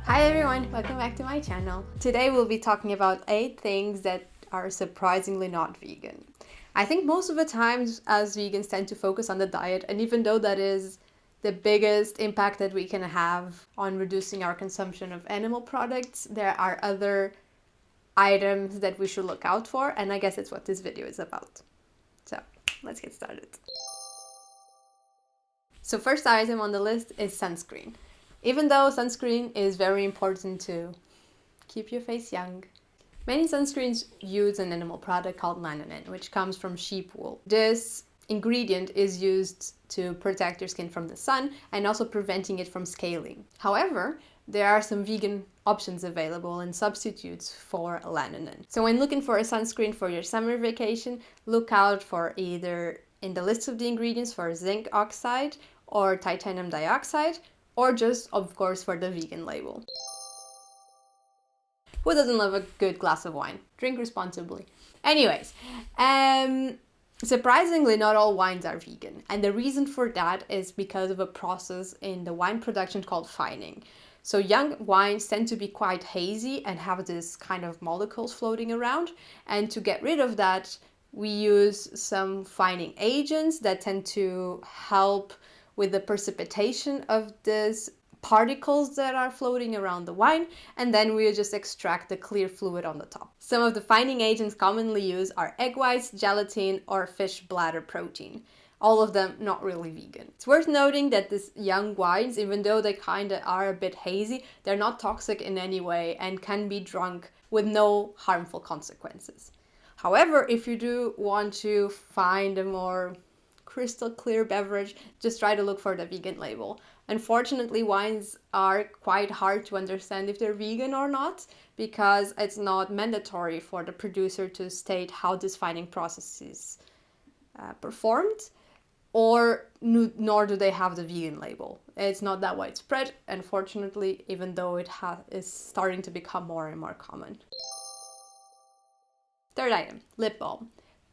Hi everyone, welcome back to my channel. Today we'll be talking about 8 things that are surprisingly not vegan. I think most of the times as vegans tend to focus on the diet, and even though that is the biggest impact that we can have on reducing our consumption of animal products, there are other items that we should look out for, and I guess it's what this video is about. So let's get started. So first item on the list is sunscreen. Even though sunscreen is very important to keep your face young, many sunscreens use an animal product called lanolin, which comes from sheep wool. This ingredient is used to protect your skin from the sun and also preventing it from scaling. However, there are some vegan options available and substitutes for lanolin. So when looking for a sunscreen for your summer vacation, look out for either in the list of the ingredients for zinc oxide or titanium dioxide, or just, of course, for the vegan label. Who doesn't love a good glass of wine? Drink responsibly. Anyways, surprisingly, not all wines are vegan. And the reason for that is because of a process in the wine production called fining. So young wines tend to be quite hazy and have this kind of molecules floating around. And to get rid of that, we use some fining agents that tend to help with the precipitation of these particles that are floating around the wine, and then we just extract the clear fluid on the top. Some of the fining agents commonly used are egg whites, gelatin, or fish bladder protein. All of them not really vegan. It's worth noting that these young wines, even though they kinda are a bit hazy, they're not toxic in any way and can be drunk with no harmful consequences. However, if you do want to find a more crystal clear beverage, just try to look for the vegan label. Unfortunately, wines are quite hard to understand if they're vegan or not, because it's not mandatory for the producer to state how this fining process is performed, nor do they have the vegan label. It's not that widespread, unfortunately, even though it is starting to become more and more common. Third item, lip balm.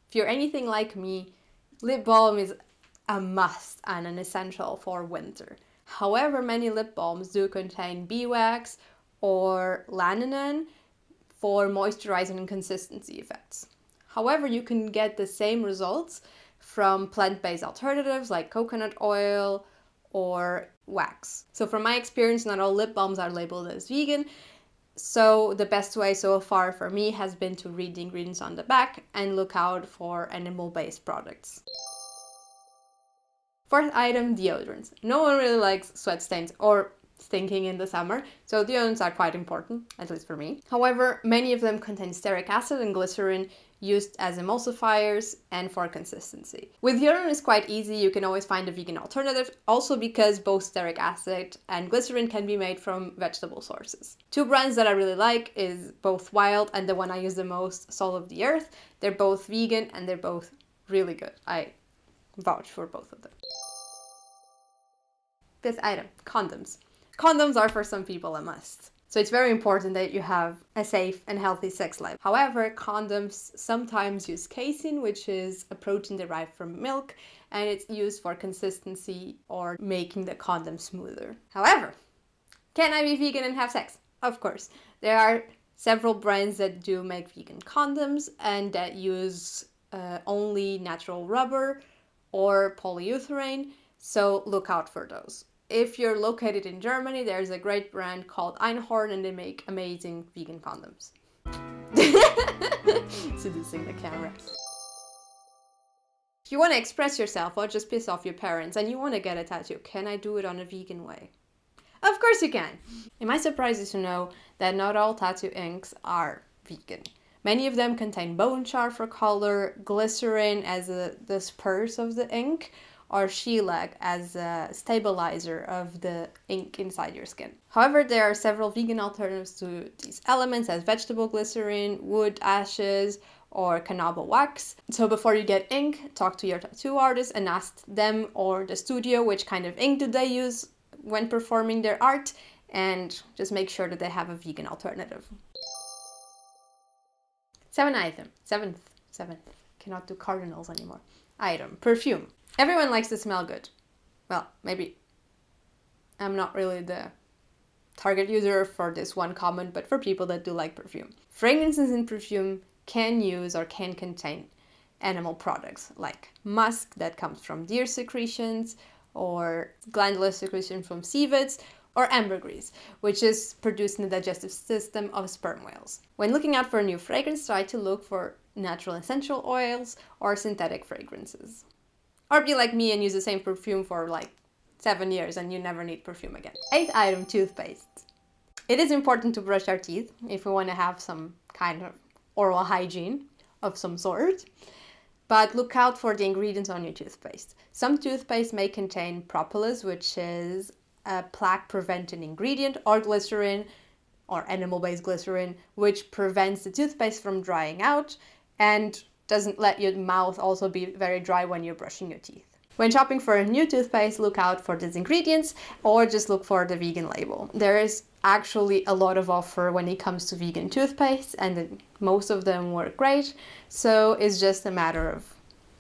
If you're anything like me, lip balm is a must and an essential for winter. However, many lip balms do contain beeswax or lanolin for moisturizing and consistency effects. However, you can get the same results from plant-based alternatives like coconut oil or wax. So from my experience, not all lip balms are labeled as vegan. So the best way so far for me has been to read the ingredients on the back and look out for animal-based products. Fourth item, deodorants. No one really likes sweat stains or stinking in the summer, so deodorants are quite important, at least for me. However, many of them contain stearic acid and glycerin used as emulsifiers and for consistency. With deodorant it's quite easy, you can always find a vegan alternative, also because both stearic acid and glycerin can be made from vegetable sources. 2 brands that I really like is both Wild and the one I use the most, Soul of the Earth. They're both vegan and they're both really good. I vouch for both of them. Fifth item, condoms. Condoms are for some people a must. So it's very important that you have a safe and healthy sex life. However, condoms sometimes use casein, which is a protein derived from milk, and it's used for consistency or making the condom smoother. However, can I be vegan and have sex? Of course. There are several brands that do make vegan condoms and that use only natural rubber or polyurethane, so look out for those. If you're located in Germany, there's a great brand called Einhorn and they make amazing vegan condoms. Seducing the camera. If you want to express yourself or just piss off your parents and you want to get a tattoo, can I do it on a vegan way? Of course you can! It might surprise you to know that not all tattoo inks are vegan. Many of them contain bone char for color, glycerin as the disperse of the ink, or shellac as a stabilizer of the ink inside your skin. However, there are several vegan alternatives to these elements as vegetable glycerin, wood ashes, or cannabis wax. So before you get ink, talk to your tattoo artist and ask them or the studio which kind of ink do they use when performing their art, and just make sure that they have a vegan alternative. Seventh, cannot do cardinals anymore. Item, perfume. Everyone likes to smell good. Well, maybe I'm not really the target user for this one comment, but for people that do like perfume. Fragrances in perfume can use or can contain animal products like musk that comes from deer secretions, or glandular secretion from civettes, or ambergris, which is produced in the digestive system of sperm whales. When looking out for a new fragrance, try to look for natural essential oils or synthetic fragrances. Or be like me and use the same perfume for like 7 years and you never need perfume again. 8th item, toothpaste. It is important to brush our teeth if we want to have some kind of oral hygiene of some sort. But look out for the ingredients on your toothpaste. Some toothpaste may contain propolis, which is a plaque-preventing ingredient, or glycerin, or animal-based glycerin, which prevents the toothpaste from drying out and doesn't let your mouth also be very dry when you're brushing your teeth. When shopping for a new toothpaste, look out for these ingredients or just look for the vegan label. There is actually a lot of offer when it comes to vegan toothpaste, and most of them work great. So it's just a matter of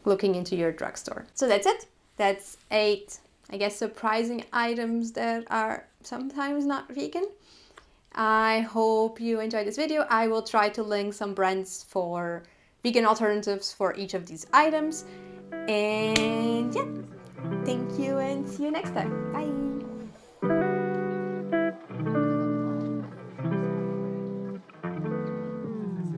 looking into your drugstore. So that's it. That's 8, I guess, surprising items that are sometimes not vegan. I hope you enjoyed this video. I will try to link some brands for vegan alternatives for each of these items. And yeah, thank you and see you next time. Bye.